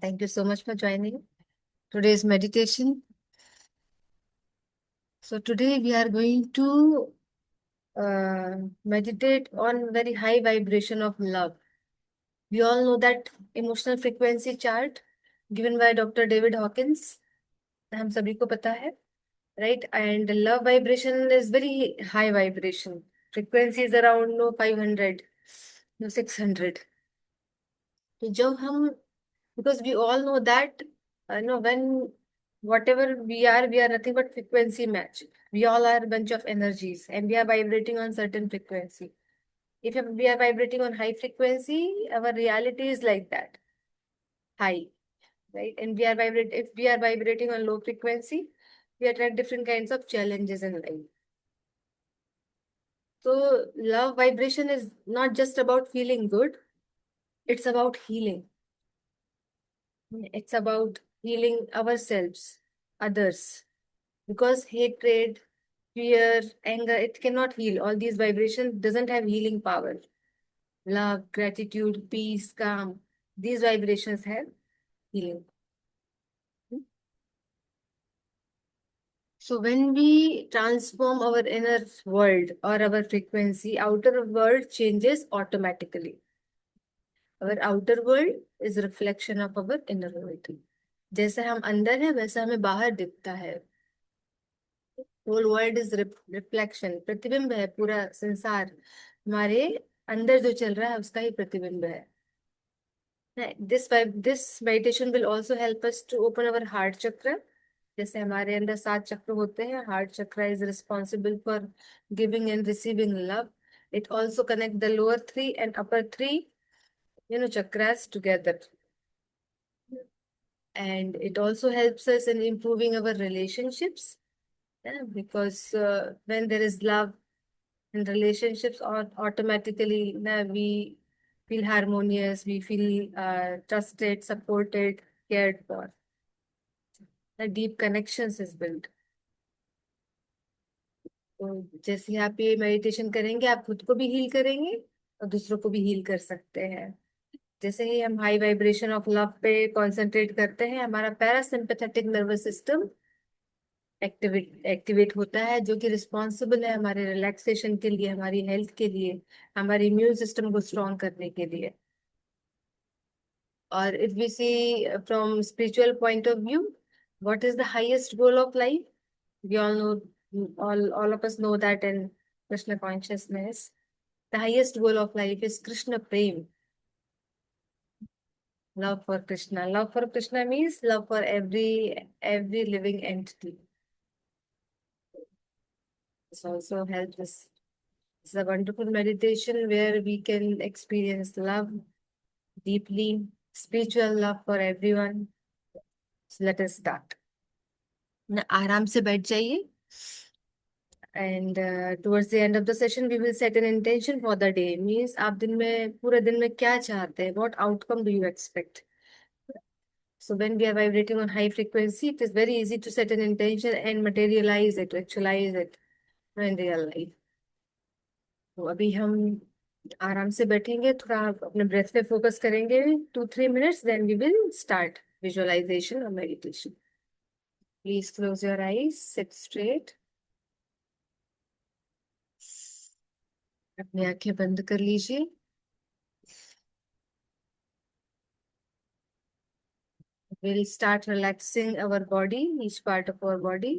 Thank you so much for joining today's meditation. So today we are going to meditate on very high vibration of love. We all know that emotional frequency chart given by Dr. David Hawkins. हम सभी को पता है, right? And love vibration is very high vibration. Frequency is around no 500, no 600. तो जब हम because we all know that when whatever we are nothing but frequency match. We all are a bunch of energies and we are vibrating on certain frequency. If we are vibrating on high frequency, our reality is like that, high, right? And if we are vibrating on low frequency, we attract different kinds of challenges in life. So love vibration is not just about feeling good, it's about healing. It's about healing ourselves, others. Because hatred, fear, anger, it cannot heal. All these vibrations doesn't have healing power. Love, gratitude, peace, calm, these vibrations have healing. So when we transform our inner world or our frequency, outer world changes automatically. Our outer world is a reflection of our inner world. जैसे हम अंदर है वैसा हमें बाहर दिखता है. Whole world is reflection, प्रतिबिंब है पूरा संसार. हमारे अंदर जो चल रहा है उसका ही प्रतिबिंब है. This meditation will also help us to open our heart chakra. जैसे हमारे अंदर 7 चक्र होते हैं, हार्ट चक्र is responsible for giving and receiving love. It also connect the lower 3 and upper 3 chakras together. And it also helps us in improving our relationships. Yeah, because when there is love in relationships, automatically we feel harmonious, we feel trusted, supported, cared for. A deep connections is built. तो जैसे ही आप ये meditation करेंगे आप खुद को भी heal करेंगे और दूसरों को भी हील कर सकते हैं. जैसे ही हम हाई वाइब्रेशन ऑफ लव पे कंसंट्रेट करते हैं, हमारा पैरासिम्पैथेटिक नर्वस सिस्टम एक्टिवेट होता है, जो कि रिस्पॉन्सिबल है हमारे रिलैक्सेशन के लिए, हमारी हेल्थ के लिए, हमारे इम्यून सिस्टम को स्ट्रॉन्ग करने के लिए. और if we see from spiritual point of view, what is the highest goal of life? We all know, all of us know that in Krishna consciousness, the highest goal of life is Krishna Prem. Love for Krishna. Love for Krishna means love for every living entity. This also helps us. It's a wonderful meditation where we can experience love deeply, spiritual love for everyone. So let us start. ना आराम से बैठ जाइए. And towards the end of the session, we will set an intention for the day. Means आप दिन में पूरे दिन में क्या चाहते हैं? What outcome do you expect? So when we are vibrating on high frequency, it is very easy to set an intention and materialize it, actualize it in real life. तो अभी हम आराम से बैठेंगे, थोड़ा अपने ब्रेथ पे फोकस करेंगे 2-3 minutes, then we will start visualization और meditation. Please close your eyes, sit straight. अपनी आंखें बंद कर लीजिए. We'll start relaxing our body, each part of our body.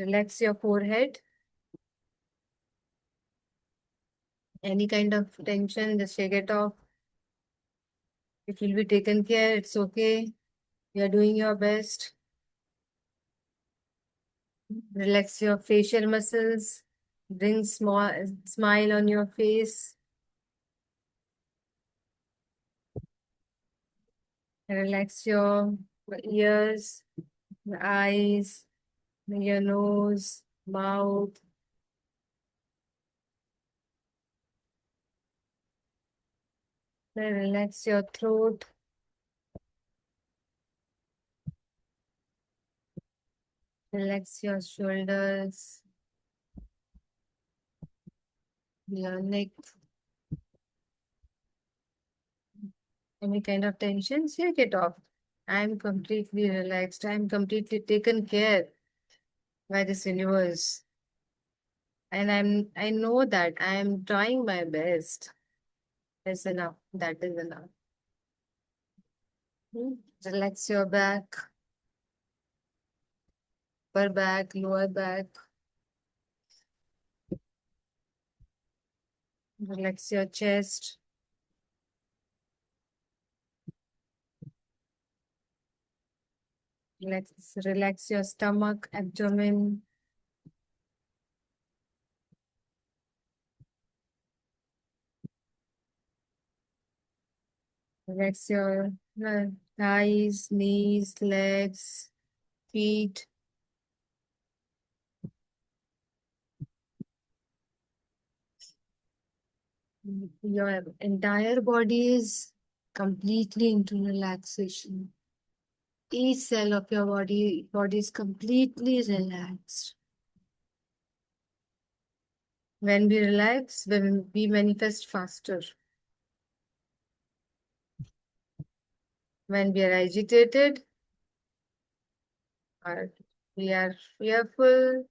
Relax your forehead. Any kind of tension, just shake it off. It will be taken care. It's okay. You are doing your best. Relax your facial muscles. Bring small smile on your face. Relax your ears, eyes, your nose, mouth. Then relax your throat. Relax your shoulders, your neck, Any kind of tension, shake it off. I'm completely relaxed. I'm completely taken care by this universe. And I know that I'm trying my best. That's enough. That is enough. Hmm. Relax your back, upper back, lower back. Relax your chest. Relax your stomach, abdomen. Relax your thighs, knees, legs, feet. Your entire body is completely into relaxation. Each cell of your body is completely relaxed. When we relax, when we manifest faster. When we are agitated, or we are fearful,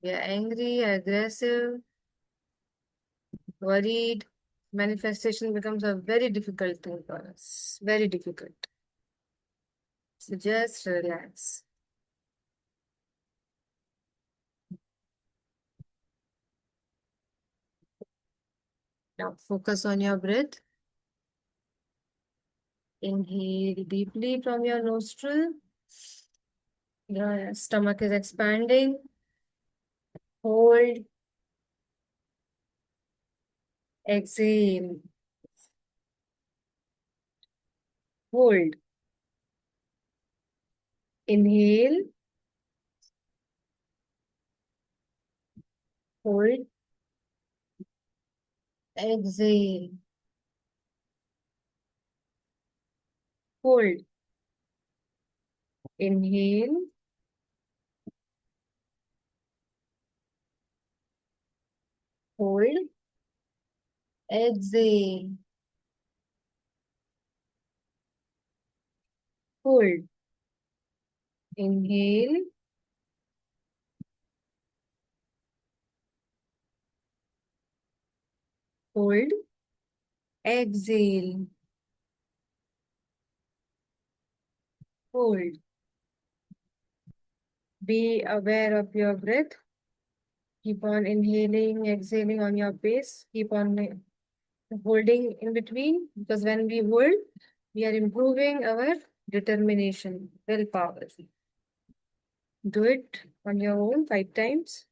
we are angry, aggressive, worried, manifestation becomes a very difficult thing for us. Very difficult. So just relax. Now focus on your breath. Inhale deeply from your nostril. Your stomach is expanding. Hold. Exhale. Hold. Inhale. Hold. Exhale. Hold. Inhale. Hold. Exhale. Hold. Inhale. Hold. Exhale. Hold. Be aware of your breath. Keep on inhaling, exhaling on your pace. Keep on holding in between, because when we hold, we are improving our determination, willpower. Do it on your own 5 times.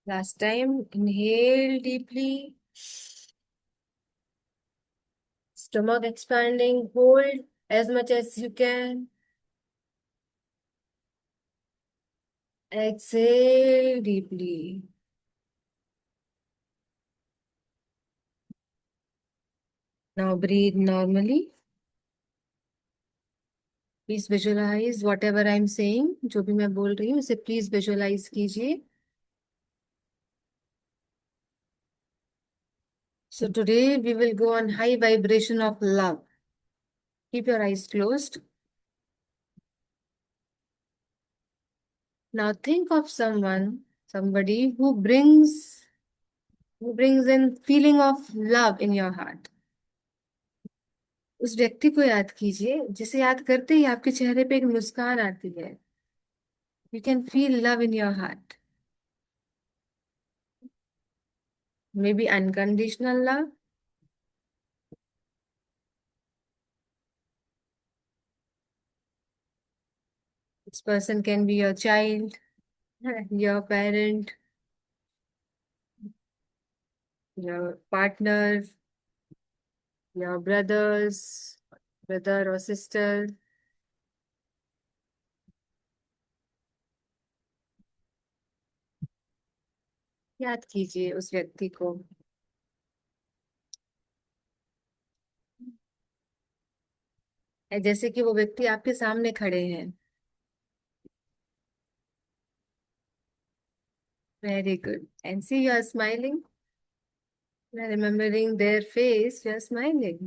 Last time, inhale deeply, stomach expanding, hold as much as you can. Exhale deeply. Now breathe normally. Please visualize whatever I'm saying. जो भी मैं बोल रही हूँ उसे please visualize कीजिए. So today we will go on high vibration of love. Keep your eyes closed. Now think of somebody who brings in feeling of love in your heart. उस व्यक्ति को याद कीजिए जिसे याद करते ही आपके चेहरे पे एक मुस्कान आती है. You can feel love in your heart. Maybe unconditional love. This person can be your child, your parent, your partner, your brother or sister. याद कीजिए उस व्यक्ति को। जैसे कि वो व्यक्ति आपके सामने खड़े हैं। Very good. And see you are smiling. Remembering their face, you are smiling.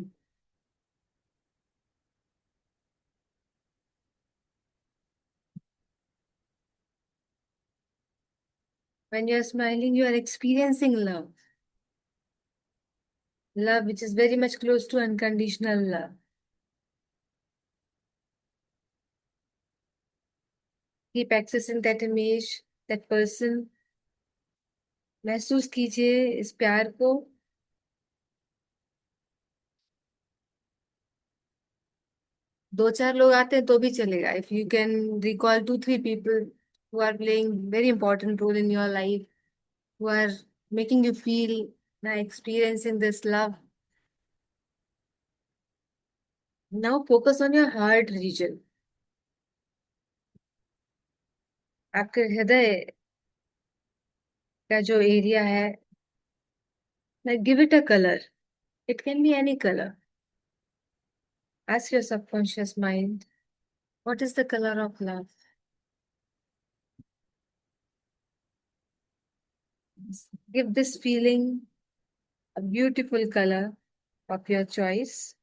When you are smiling, you are experiencing love. Love which is very much close to unconditional love. Keep accessing that image, that person. महसूस कीजिए इस प्यार को। दो चार लोग आते हैं तो भी चलेगा। If you can recall 2-3 people who are playing very important role in your life, who are making you feel experiencing this love. Now focus on your heart region. आपके हृदय का जो एरिया है, give it a color. It can be any color. Ask your subconscious mind, what is the color of love? Give this feeling a beautiful color of your choice.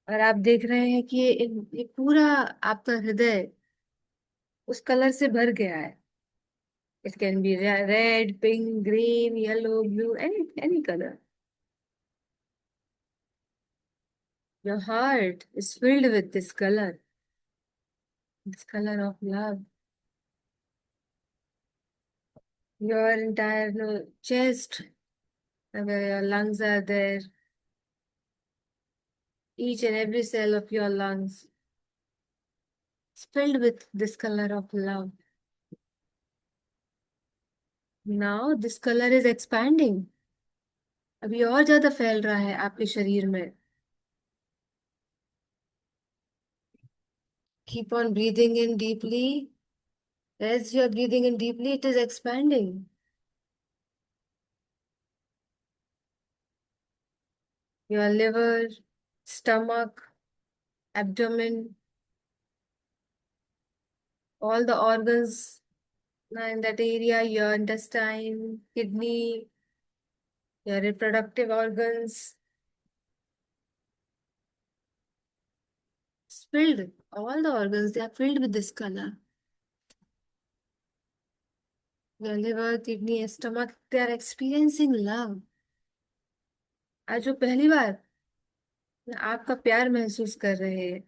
और आप देख रहे हैं कि ये पूरा आपका हृदय उस कलर से भर गया है। It can be red, pink, green, yellow, blue, any color. Your heart is filled with this color of love. Your entire chest, where your lungs are there, each and every cell of your lungs is filled with this color of love. Now this color is expanding. अभी और ज्यादा फैल रहा है आपके शरीर में। Keep on breathing in deeply. As you are breathing in deeply, it is expanding. Your liver, stomach, abdomen, all the organs in that area, your intestine, kidney, your reproductive organs, it's filled. All the organs, they are filled with this color. Your liver, kidney, stomach, they are experiencing love. आज जो पहली बार आपका प्यार महसूस कर रहे हैं।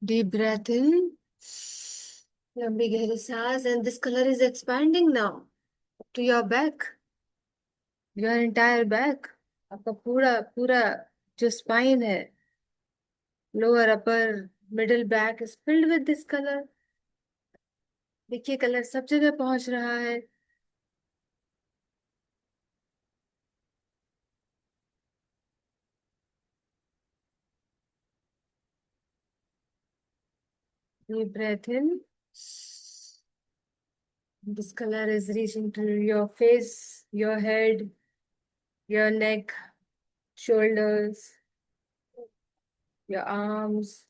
Deep breath in, लंबी गहरी सांस, and this color is expanding now to your back, your entire back. आपका पूरा पूरा जो स्पाइन है, lower upper middle back is filled with this colour. देखिए कलर सब जगह पहुंच रहा है। Deep breath in. This color is reaching to your face, your head, your neck, shoulders, your arms,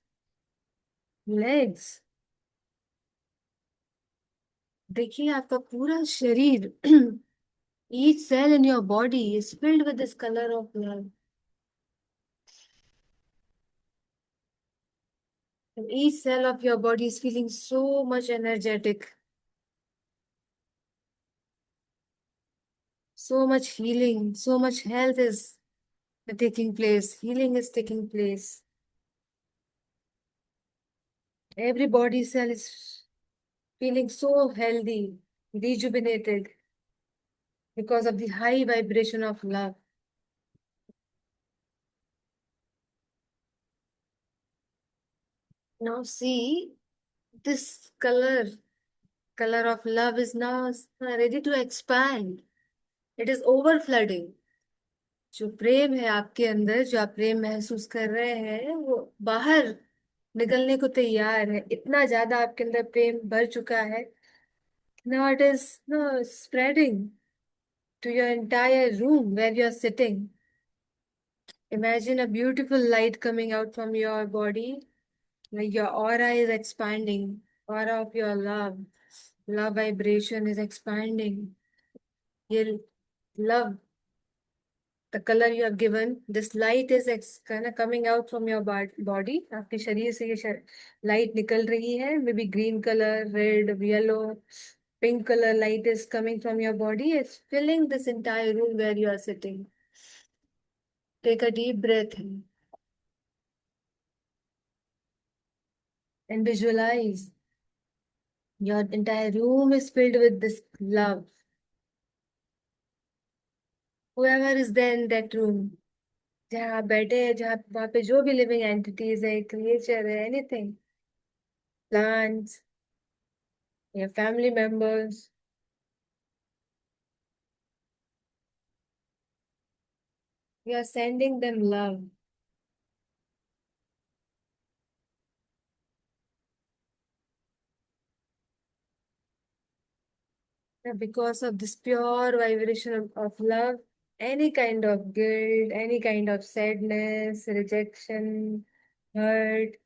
legs. देखिए आपका पूरा शरीर each cell in your body is filled with this color of love. And each cell of your body is feeling so much energetic, so much healing, so much health is taking place, healing is taking place. Every body cell is feeling so healthy, rejuvenated because of the high vibration of love. Now see this color of love is now ready to expand. It is over flooding. जो प्रेम है आपके अंदर, जो आप प्रेम महसूस कर रहे हैं, वो बाहर निकलने को तैयार है। इतना ज्यादा आपके अंदर प्रेम भर चुका है। Now it is no spreading to your entire room where you are sitting. Imagine a beautiful light coming out from your body, like your aura is expanding, aura of your love vibration is expanding. Your love, the color you have given, this light is kind of coming out from your body. आपके शरीर से ये light निकल रही है. Maybe green color, red, yellow, pink color light is coming from your body. It's filling this entire room where you are sitting. Take a deep breath in and visualize your entire room is filled with this love. Whoever is there in that room, जहाँ आप बैठे हैं, जहाँ वहाँ पे जो भी living entities है, क्रिएचर है, anything, plants, your family members, you are sending them love. Because of this pure vibration of love, any kind of guilt, any kind of sadness, rejection, hurt,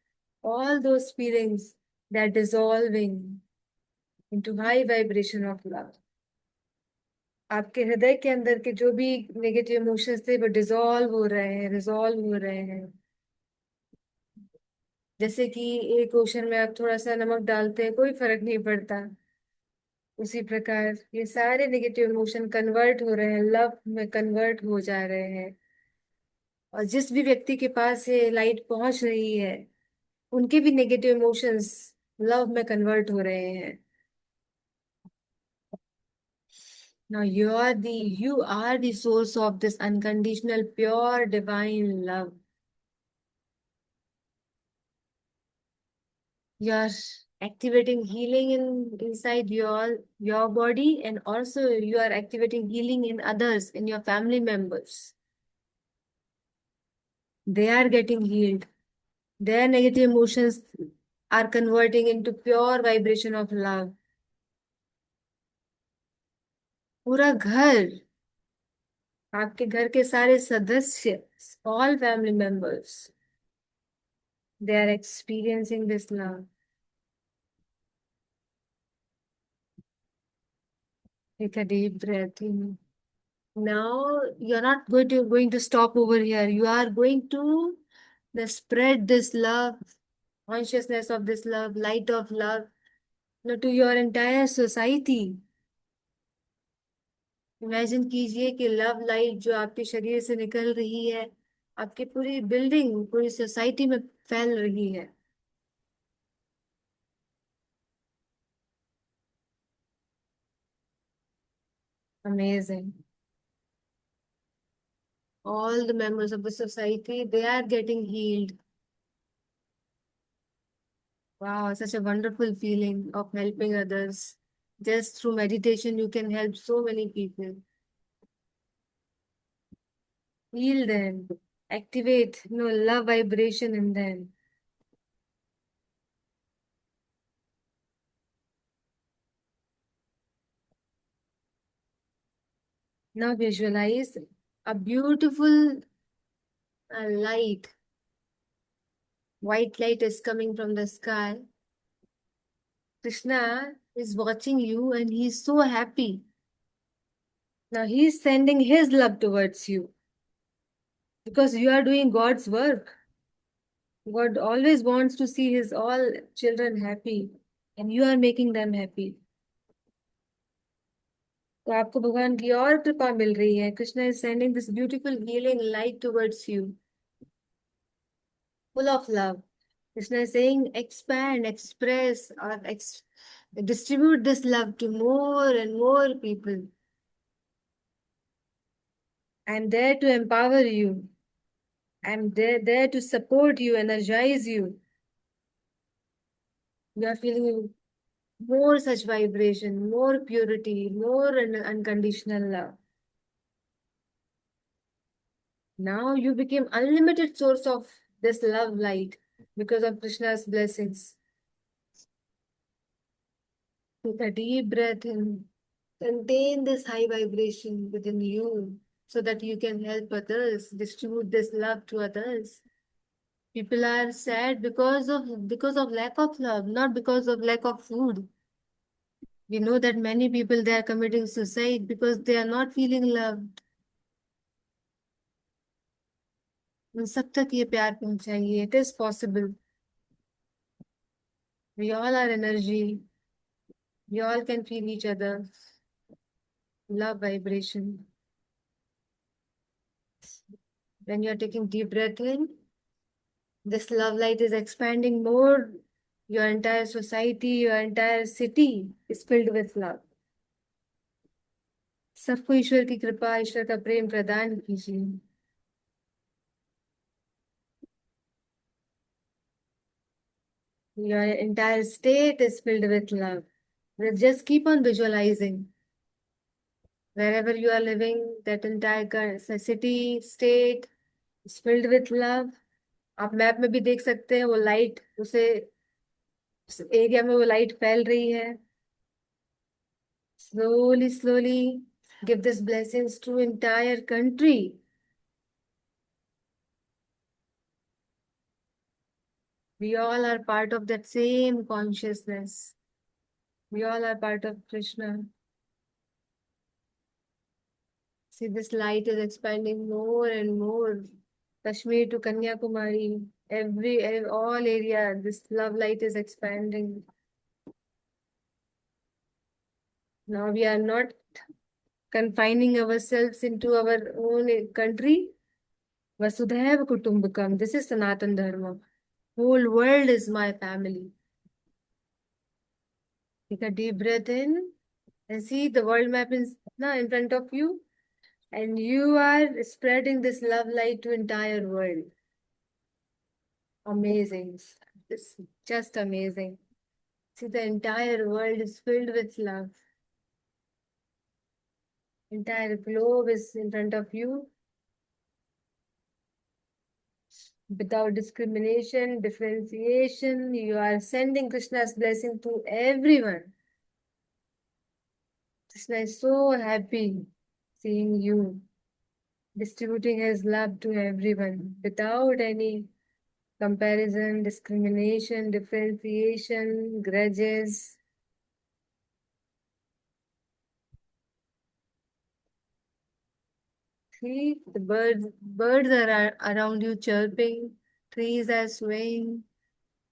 all those feelings, they're dissolving into high vibration of love. आपके हृदय के अंदर के जो भी negative emotions थे वो dissolve हो रहे हैं, रिजॉल्व हो रहे हैं। जैसे कि एक ओशन में आप थोड़ा सा नमक डालते हैं, कोई फर्क नहीं पड़ता। उसी प्रकार ये सारे नेगेटिव इमोशन कन्वर्ट हो रहे हैं, लव में कन्वर्ट हो जा रहे हैं। और जिस भी व्यक्ति के पास ये लाइट पहुंच रही है, उनके भी नेगेटिव इमोशंस लव में कन्वर्ट हो रहे हैं। Now you are the source of this unconditional, pure, divine love. You are activating healing inside your body, and also you are activating healing in others, in your family members. They are getting healed. Their negative emotions are converting into pure vibration of love. पूरा घर, आपके घर के सारे सदस्य, all family members, they are experiencing this love. Take a deep breath in. Now you're not going to stop over here. You are going to spread this love, consciousness of this love, light of love, to your entire society. Imagine कीजिए कि love light जो आपके शरीर से निकल रही है, आपकी पूरी बिल्डिंग, पूरी सोसाइटी में फैल रही है। Amazing. All the members of the society, they are getting healed. Wow, such a wonderful feeling of helping others. Just through meditation, you can help so many people. Heal them, activate, love vibration in them. Now visualize a beautiful light. White light is coming from the sky. Krishna is watching you and he's so happy. Now he's sending his love towards you because you are doing God's work. God always wants to see his all children happy and you are making them happy. तो आपको भगवान की और कृपा मिल रही है. Krishna is sending this beautiful healing light towards you, full of love. Krishna is saying expand, express, or distribute this love to more and more people. I'm there to empower you. I'm there to support you, energize you. You are feeling more such vibration, more purity, more unconditional love. Now you became unlimited source of this love light because of Krishna's blessings. Take a deep breath in. Contain this high vibration within you so that you can help others, distribute this love to others. People are sad because of lack of love, not because of lack of food. We know that many people they are committing suicide because they are not feeling loved. उन सब तक ये प्यार पहुंचाइए. It is possible. We all are energy. We all can feel each other. Love vibration. When you are taking deep breath in, this love light is expanding more. Your entire society, your entire city is filled with love. सबको ईश्वर की कृपा, ईश्वर का प्रेम प्रदान कीजिए. Your entire state is filled with love. Just keep on visualizing. Wherever you are living, that entire city, state is filled with love. आप map में भी देख सकते हैं वो लाइट उस एरिया में वो लाइट फैल रही है. Slowly, slowly give this blessings to entire country. We all are part of that same consciousness. We all are part of Krishna. See, this light is expanding more and more. Kashmir to Kanyakumari, all area, this love light is expanding. Now we are not confining ourselves into our own country. Vasudhaiva Kutumbakam. This is Sanatan Dharma. Whole world is my family. Take a deep breath in and see the world map is now in front of you. And you are spreading this love light to entire world. Amazing. It's just amazing. See, the entire world is filled with love. Entire globe is in front of you. Without discrimination, differentiation, you are sending Krishna's blessing to everyone. Krishna is so happy seeing you distributing his love to everyone without any comparison, discrimination, differentiation, grudges. See, the birds are around you chirping, trees are swaying.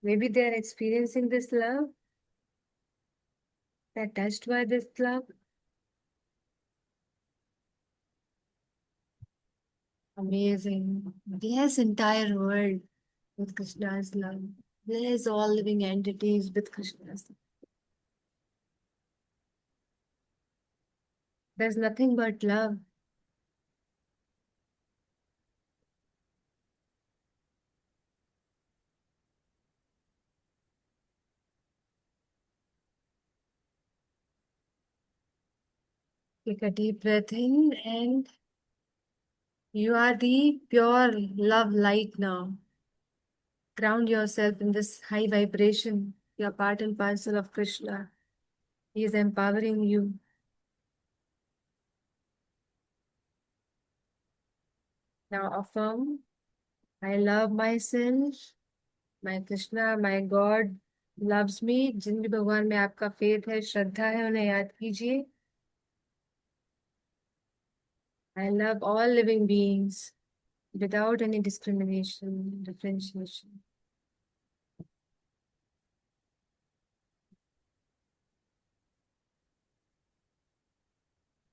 Maybe they are experiencing this love. They're touched by this love. Amazing. Bless entire world with Krishna's love. Bless all living entities with Krishna's love. There's nothing but love. Take a deep breath in and you are the pure love light now. Ground yourself in this high vibration. You are part and parcel of Krishna. He is empowering you. Now affirm, I love myself. My Krishna, my God loves me. जिन भी भगवान में आपका faith है, श्रद्धा है, उन्हें याद कीजिए. I love all living beings without any discrimination, differentiation.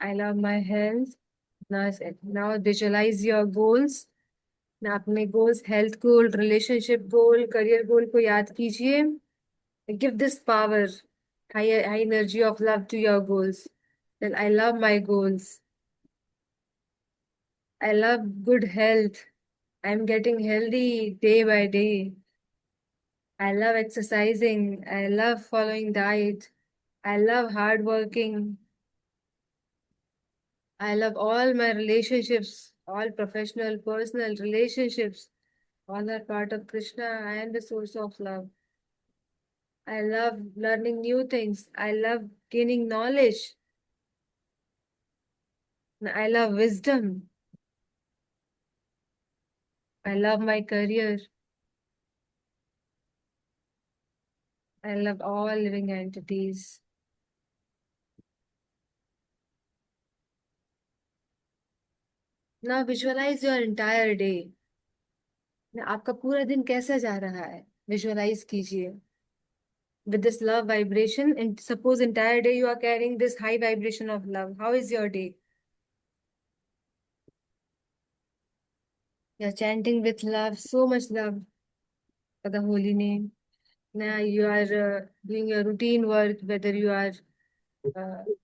I love my health. Now visualize your goals. ना अपने goals, health goal, relationship goal, career goal को याद कीजिए. Give this power, high energy of love to your goals. Then I love my goals. I love good health. I'm getting healthy day by day. I love exercising. I love following diet. I love hard working. I love all my relationships, all professional, personal relationships. All are part of Krishna. I am the source of love. I love learning new things. I love gaining knowledge. I love wisdom. I love my career. I love all living entities. Now visualize your entire day. आपका पूरा दिन कैसा जा रहा है? Visualize कीजिए. With this love vibration, and suppose entire day you are carrying this high vibration of love. How is your day? You're chanting with love, so much love for the holy name. Now you are doing your routine work, whether you are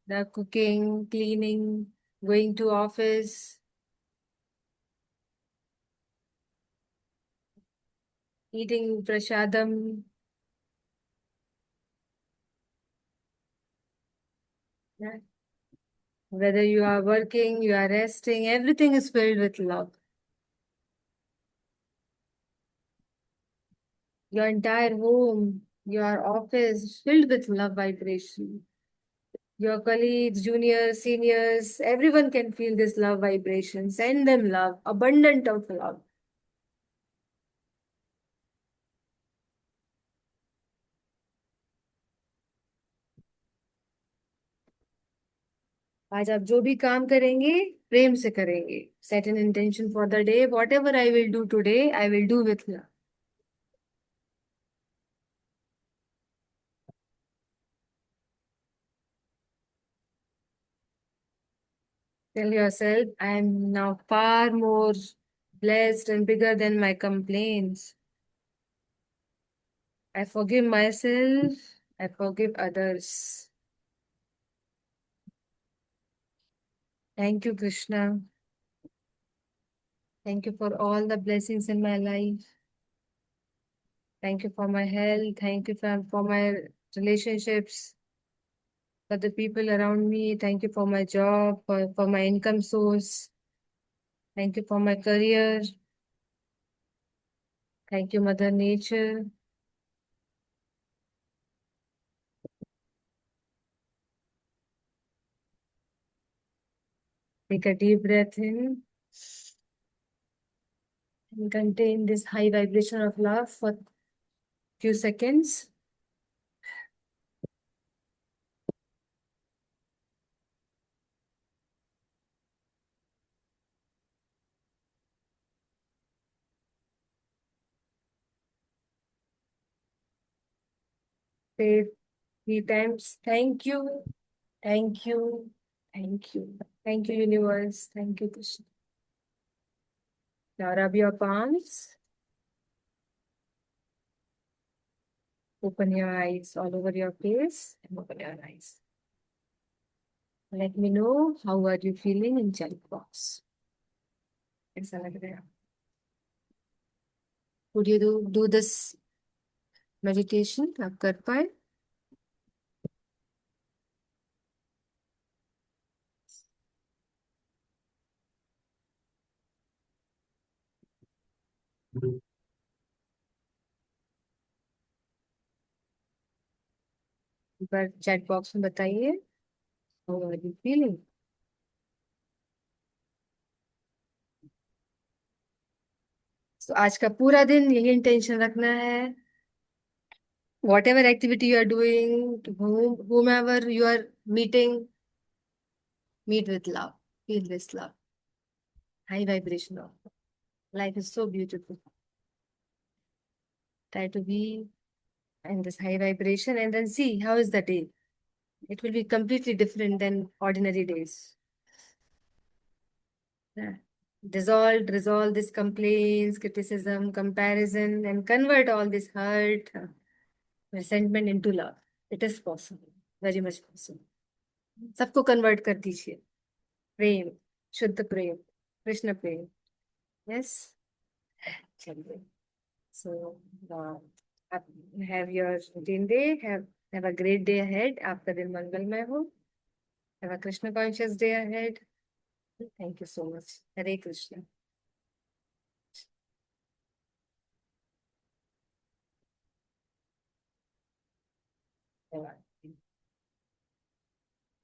the cooking, cleaning, going to office, eating prasadam. Yeah. Whether you are working, you are resting, everything is filled with love. Your entire home, your office filled with love vibration. Your colleagues, juniors, seniors, everyone can feel this love vibration. Send them love, abundant of love. आज आप जो भी काम करेंगे प्रेम से करेंगे. Set an intention for the day. Whatever I will do today, I will do with love. Tell yourself, I am now far more blessed and bigger than my complaints. I forgive myself. I forgive others. Thank you, Krishna. Thank you for all the blessings in my life. Thank you for my health. Thank you for my relationships, for the people around me. Thank you for my job, for my income source. Thank you for my career. Thank you, Mother Nature. Take a deep breath in and contain this high vibration of love for few seconds. Say 3 times. Thank you. Thank you. Thank you. Thank you, universe. Thank you, Krishna. Now rub your palms. Open your eyes all over your face and open your eyes. Let me know how are you feeling in chat box. ऐसा लग रहा है. Would you do this meditation? आप कर पाए? एक बार chat box में बताइए. How are you feeling? So आज का पूरा दिन यही इंटेंशन रखना है. Whatever activity you are doing, to whomever you are meeting, meet with love. Feel this love. High vibration of love. Life is so beautiful. Try to be in this high vibration and then see how is the day. It will be completely different than ordinary days. Yeah. Resolve this complaints, criticism, comparison, and convert all this hurt, resentment into love. It is possible. Very much possible. सबको convert कर दीजिए. प्रेम, शुद्ध प्रेम, कृष्ण प्रेम. Yes. चलिए. So Have your routine day. Have a great day ahead. आपका दिन मंगलमय हो. Have a Krishna conscious day ahead. Thank you so much. Hare Krishna. धन्यवाद.